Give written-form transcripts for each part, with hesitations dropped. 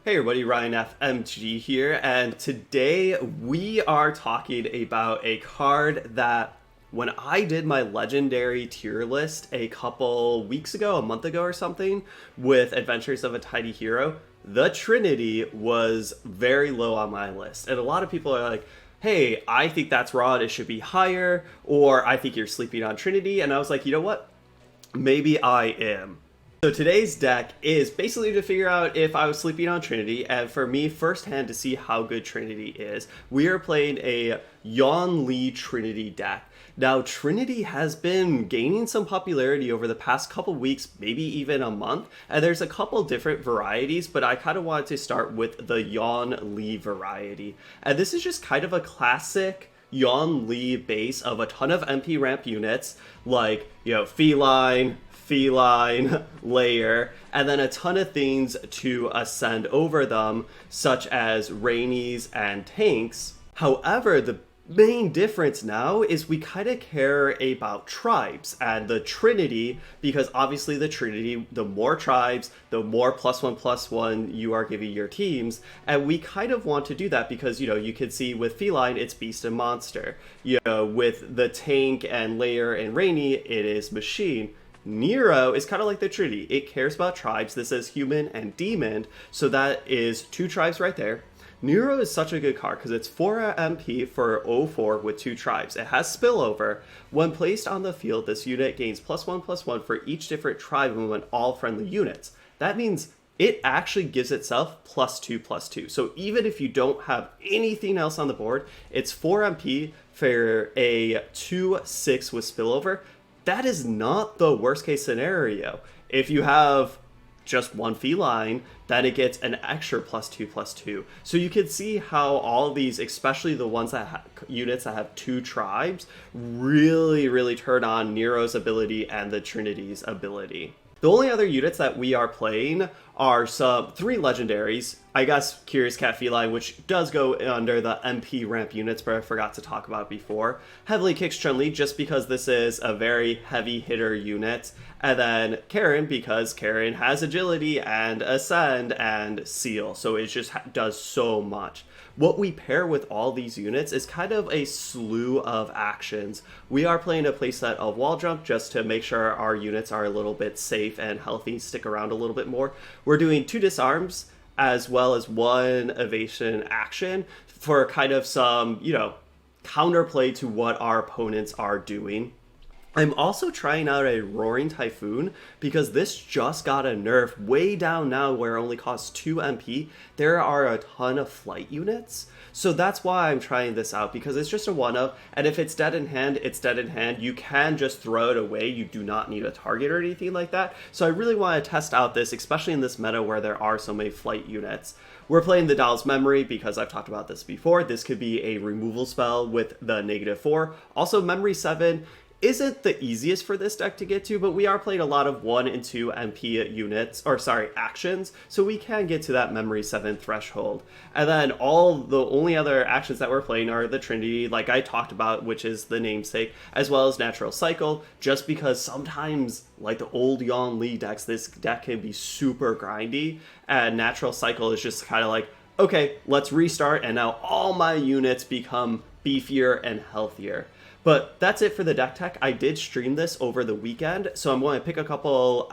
Hey everybody, Ryan FMG here, and today we are talking about a card that when I did my legendary tier list a couple weeks ago, a month ago or something, with Adventures of a Tiny Hero, the Trinity was very low on my list. And a lot of people are like, hey, I think that's raw, it should be higher, or I think you're sleeping on Trinity, and I was like, you know what? Maybe I am. So today's deck is basically to figure out if I was sleeping on Trinity, and for me, firsthand to see how good Trinity is. We are playing a Yawn Trinity deck. Now, Trinity has been gaining some popularity over the past couple weeks, maybe even a month, and there's a couple different varieties, but I kind of wanted to start with the Yawn variety. And this is just kind of a classic Yawn base of a ton of MP ramp units, like, feline, layer, and then a ton of things to ascend over them, such as rainies and tanks. However, the main difference now is we kind of care about tribes and the Trinity, because obviously the Trinity, the more tribes, the more +1/+1 you are giving your teams, and we kind of want to do that because, you can see with feline, it's beast and monster. With the tank and layer and rainy, it is machine. Nero is kind of like the Trinity. It cares about tribes. This is human and demon, so that is 2 tribes right there. Nero is such a good card because it's 4 MP for 0/4 with 2 tribes. It has spillover. When placed on the field, this unit gains +1/+1 for each different tribe when all friendly units. That means it actually gives itself +2/+2. So even if you don't have anything else on the board, it's 4 MP for a 2/6 with spillover. That is not the worst case scenario. If you have just one feline, then it gets an extra +2/+2. So you can see how all these, especially the ones that units that have 2 tribes, really turn on Nero's ability and the Trinity's ability. The only other units that we are playing are 3 legendaries. I guess Curious Cat Feline, which does go under the MP ramp units, but I forgot to talk about before. Heavily Kicks Chun just because this is a very heavy hitter unit. And then Karen, because Karen has agility and ascend and seal, so it just does so much. What we pair with all these units is kind of a slew of actions. We are playing a playset of wall jump just to make sure our units are a little bit safe and healthy, stick around a little bit more. We're doing 2 disarms as well as 1 evasion action for kind of some, counterplay to what our opponents are doing. I'm also trying out a Roaring Typhoon because this just got a nerf way down now where it only costs 2 MP. There are a ton of flight units. So that's why I'm trying this out, because it's just a 1-of, and if it's dead in hand, it's dead in hand. You can just throw it away. You do not need a target or anything like that. So I really want to test out this, especially in this meta where there are so many flight units. We're playing the Doll's Memory because I've talked about this before. This could be a removal spell with the -4. Also, Memory 7 isn't the easiest for this deck to get to, but we are playing a lot of 1 and 2 MP actions, so we can get to that Memory 7 threshold. And then the only other actions that we're playing are the Trinity, like I talked about, which is the namesake, as well as Natural Cycle, just because sometimes, like the old Yawn decks, this deck can be super grindy, and Natural Cycle is just kind of like, okay, let's restart, and now all my units become beefier and healthier. But that's it for the deck tech. I did stream this over the weekend, so I'm going to pick a couple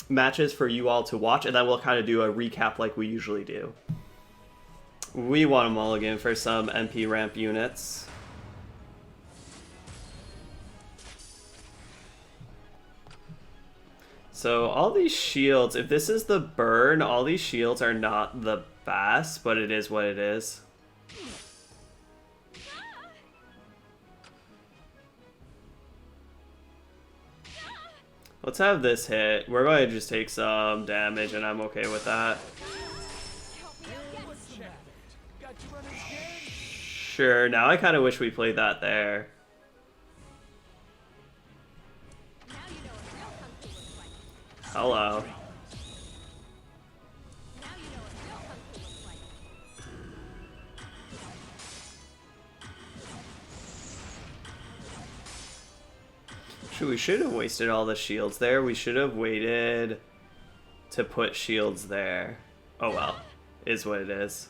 matches for you all to watch, and then we'll kind of do a recap like we usually do. We want a mulligan for some MP ramp units. So all these shields, if this is the burn, all these shields are not the best, but it is what it is. Let's have this hit. We're going to just take some damage, and I'm okay with that. Sure, now I kind of wish we played that there. Hello. We should have wasted all the shields there. We should have waited to put shields there. Oh well. is what it is.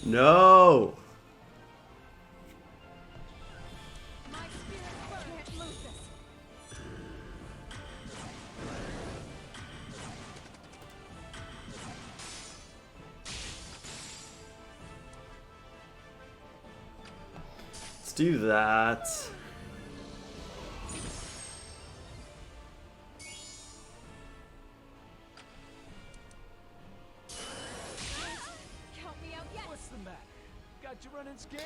No! Let's do that.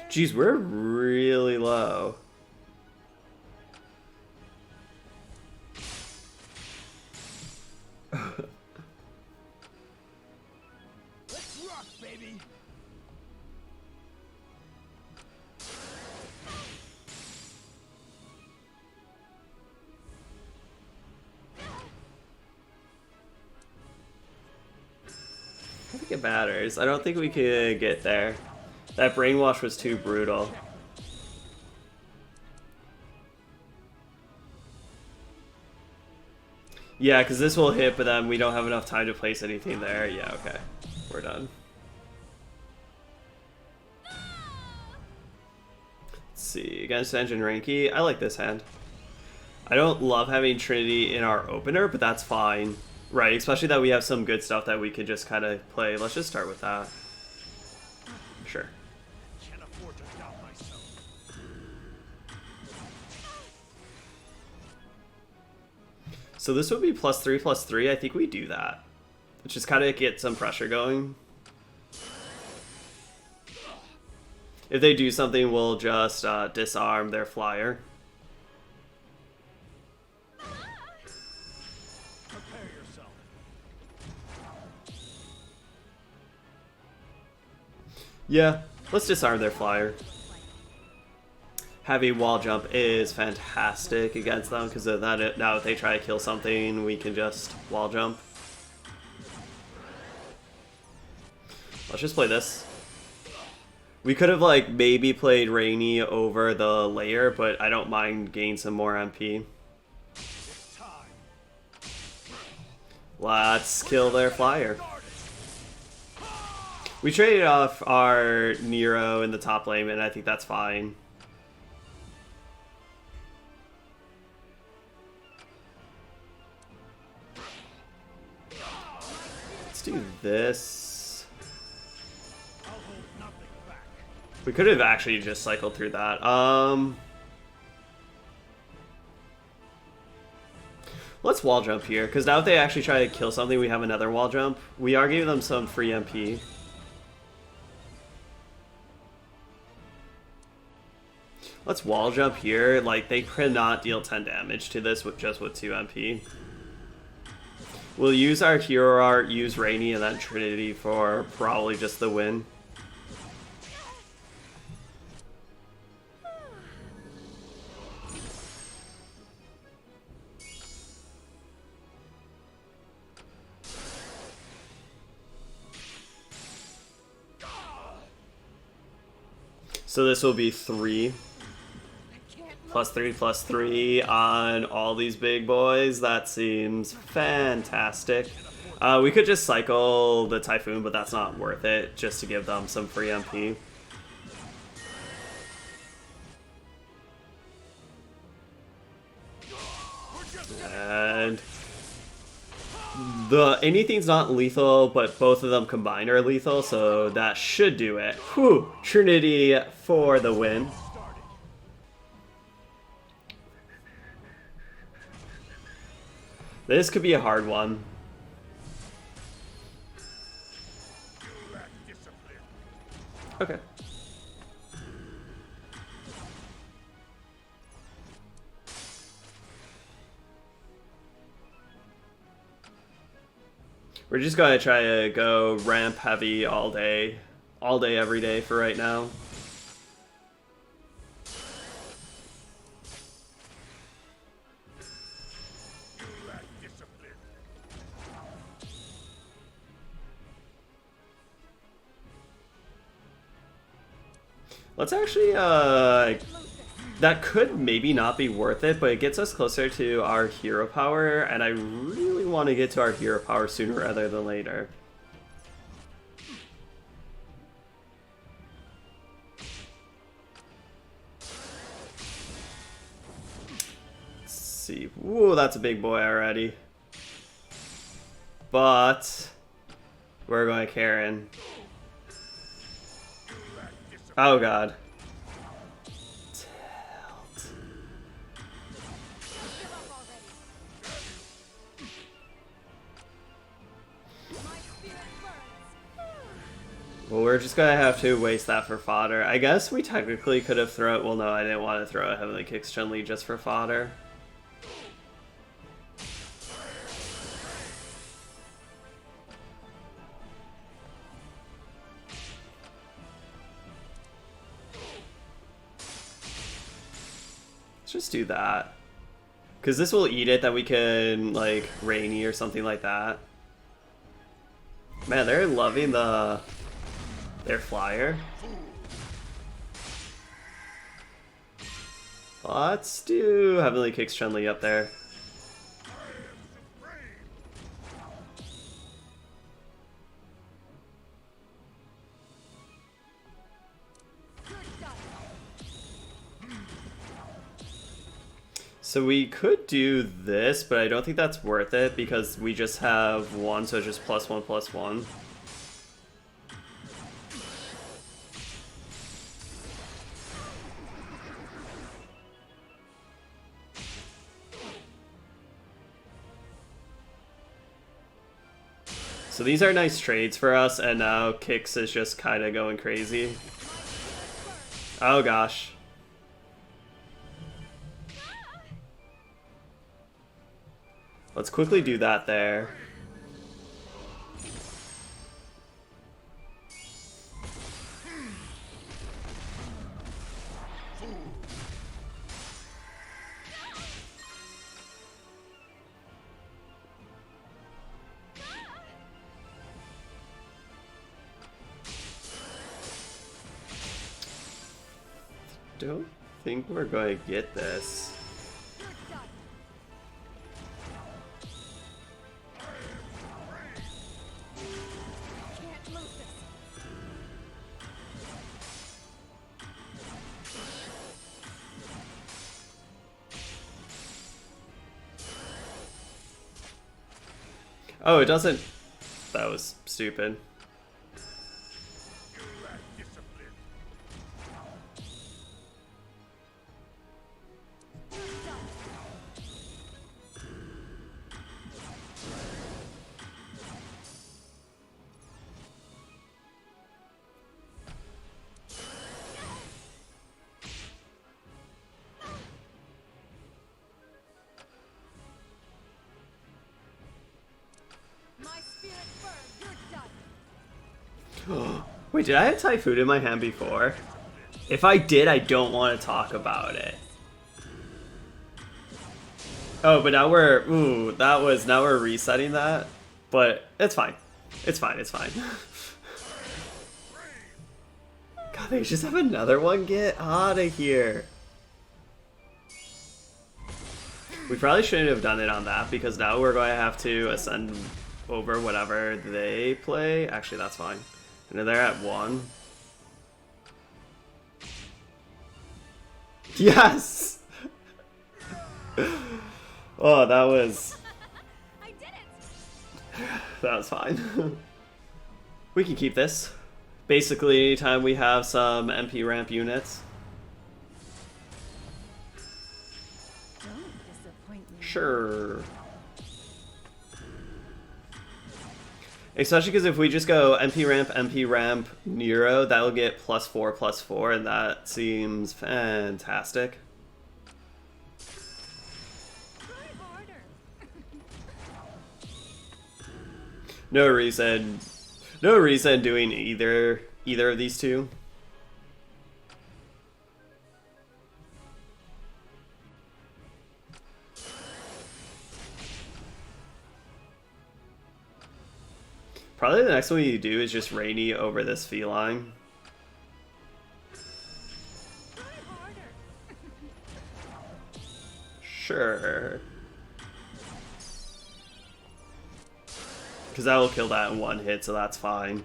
Jeez, we're really low. Let's rock, baby. I think it matters. I don't think we could get there. That brainwash was too brutal. Yeah, because this will hit, but then we don't have enough time to place anything there. Yeah, okay. We're done. Let's see. Against Engine Ranky. I like this hand. I don't love having Trinity in our opener, but that's fine. Right, especially that we have some good stuff that we could just kind of play. Let's just start with that. Sure. Can't afford to doubt myself. So this would be +3/+3. I think we do that. Just kind of get some pressure going. If they do something, we'll just disarm their flyer. Prepare yourself. Yeah, let's disarm their flyer. Heavy wall jump is fantastic against them because now if they try to kill something, we can just wall jump. Let's just play this. We could have like maybe played Rainy over the layer, but I don't mind gaining some more MP. It's time. Let's kill their flyer. We traded off our Nero in the top lane, and I think that's fine. Let's do this. I'll hold nothing back. We could have actually just cycled through that. Let's wall jump here, because now if they actually try to kill something, we have another wall jump. We are giving them some free MP. Let's wall jump here. Like, they cannot deal 10 damage to this with just with 2 MP. We'll use our hero art, use Rainy, and then Trinity for probably just the win. So this will be 3. +3/+3 on all these big boys. That seems fantastic. We could just cycle the Typhoon, but that's not worth it, just to give them some free MP. And anything's not lethal, but both of them combined are lethal, so that should do it. Whew! Trinity for the win. This could be a hard one. Okay. We're just gonna try to go ramp heavy all day, every day for right now. Let's actually, that could maybe not be worth it, but it gets us closer to our hero power, and I really want to get to our hero power sooner rather than later. Let's see. Whoa, that's a big boy already. But we're going to Karen. Oh god. Well, we're just gonna have to waste that for fodder. I guess we technically could have thrown. Well, no, I didn't want to throw a Heavenly Kicks Chun-Li just for fodder. Let's just do that. Because this will eat it, that we can, like, Rainy or something like that. Man, they're loving their flyer. Let's do Heavenly Kicks Chun-Li up there. So we could do this, but I don't think that's worth it because we just have one, so it's just +1/+1. So these are nice trades for us, and now Kicks is just kind of going crazy. Oh gosh. Let's quickly do that there. Don't think we're going to get this. Oh, it doesn't. That was stupid. Wait, did I have Typhoon in my hand before? If I did, I don't want to talk about it. Oh, but now we're... Ooh, that was... Now we're resetting that. But it's fine. It's fine, it's fine. God, they just have another one? Get out of here. We probably shouldn't have done it on that, because now we're going to have to ascend over whatever they play. Actually, that's fine. And they're at 1. Yes! Oh, that was... I did it. That was fine. We can keep this. Basically, anytime we have some MP ramp units. Don't disappoint me. Sure. Especially because if we just go MP ramp, Nero, that'll get +4/+4, and that seems fantastic. Try harder. No reason doing either of these two. Probably the next one you do is just Rainy over this feline. Sure. Because that will kill that in one hit, so that's fine.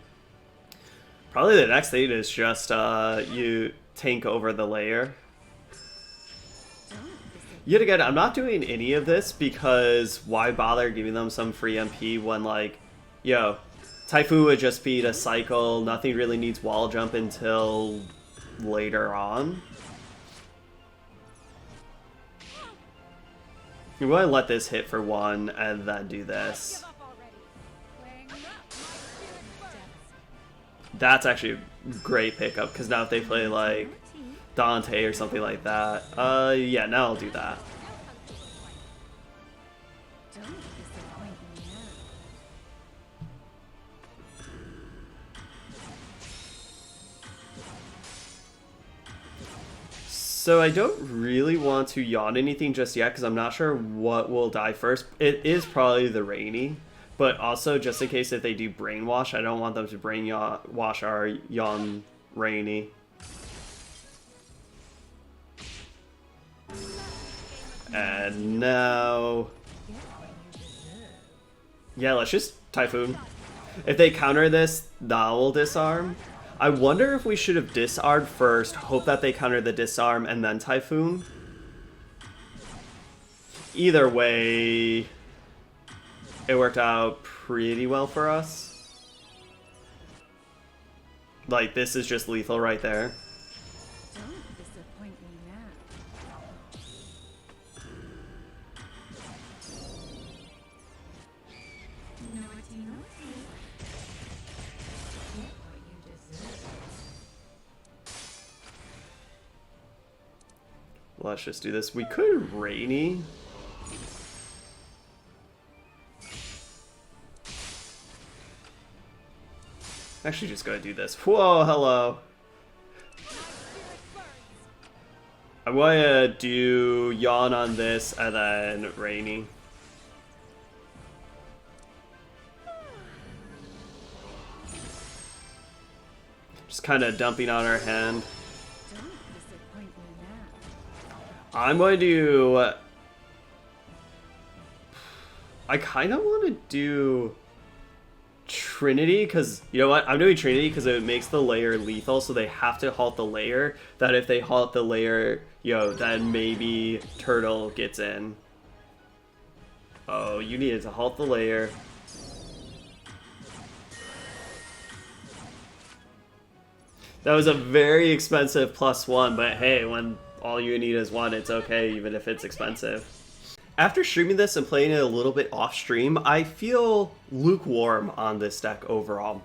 Probably the next thing is just you tank over the layer. Yet again, I'm not doing any of this because why bother giving them some free MP when, like, yo, Typhoon would just beat a cycle, nothing really needs wall jump until later on. I'm going to let this hit for one and then do this. That's actually a great pickup, because now if they play, like, Dante or something like that, yeah, now I'll do that. Don't disappoint me now. So I don't really want to yawn anything just yet, because I'm not sure what will die first. It is probably the Rainy, but also just in case if they do Brainwash, I don't want them to Brainwash our Yawn Rainy. And now... yeah, let's just Typhoon. If they counter this, now we'll disarm. I wonder if we should have disarmed first, hope that they counter the disarm, and then Typhoon. Either way, it worked out pretty well for us. Like, this is just lethal right there. Don't disappoint me now. Naughty, naughty. Get what you deserve. Let's just do this. We could Rainy. Actually, just gonna do this. Whoa, hello. I'm going to do Yawn on this and then Rainy. Just kind of dumping on our hand. Don't disappoint me now. I'm going to... I kind of want to do Trinity, because, you know what? I'm doing Trinity because it makes the layer lethal, so they have to halt the layer. That if they halt the layer, yo, then maybe Turtle gets in. Oh, you needed to halt the layer. That was a very expensive +1, but hey, when all you need is one, it's okay, even if it's expensive. After streaming this and playing it a little bit off stream, I feel lukewarm on this deck overall.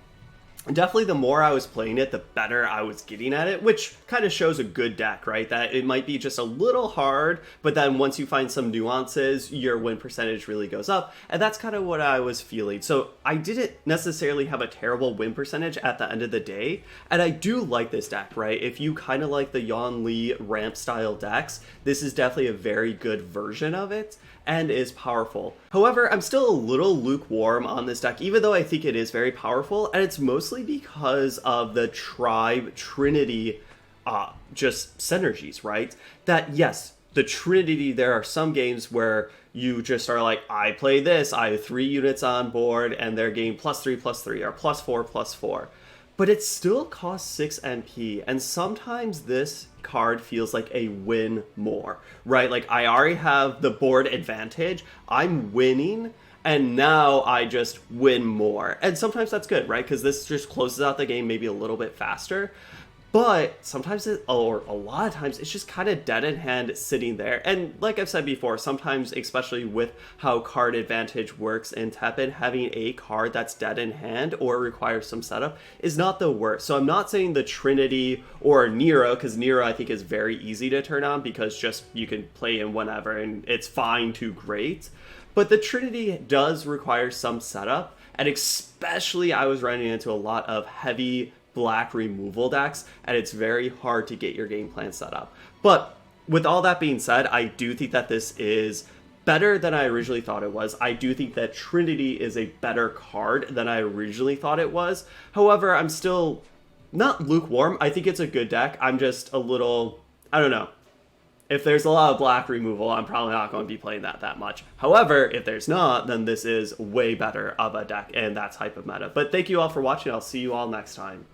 Definitely the more I was playing it, the better I was getting at it, which kind of shows a good deck, right? That it might be just a little hard, but then once you find some nuances, your win percentage really goes up, and that's kind of what I was feeling. So I didn't necessarily have a terrible win percentage at the end of the day, and I do like this deck, right? If you kind of like the Yawn Lee ramp style decks, this is definitely a very good version of it, and is powerful. However, I'm still a little lukewarm on this deck, even though I think it is very powerful, and it's mostly because of the Tribe Trinity just synergies, right? That, yes, the Trinity, there are some games where you just are like, I play this, I have 3 units on board, and they're getting +3/+3, or +4/+4. But it still costs 6 MP, and sometimes this card feels like a win more, right? Like, I already have the board advantage, I'm winning, and now I just win more. And sometimes that's good, right? Because this just closes out the game maybe a little bit faster. But sometimes, or a lot of times, it's just kind of dead in hand sitting there. And like I've said before, sometimes, especially with how card advantage works in Teppen, having a card that's dead in hand or requires some setup is not the worst. So I'm not saying the Trinity or Nero, because Nero I think is very easy to turn on because just you can play in whenever and it's fine to great. But the Trinity does require some setup, and especially I was running into a lot of heavy black removal decks, and it's very hard to get your game plan set up. But with all that being said, I do think that this is better than I originally thought it was. I do think that Trinity is a better card than I originally thought it was. However, I'm still not lukewarm. I think it's a good deck. I'm just a little, I don't know. If there's a lot of black removal, I'm probably not going to be playing that much. However, if there's not, then this is way better of a deck in that type of meta. But thank you all for watching. I'll see you all next time.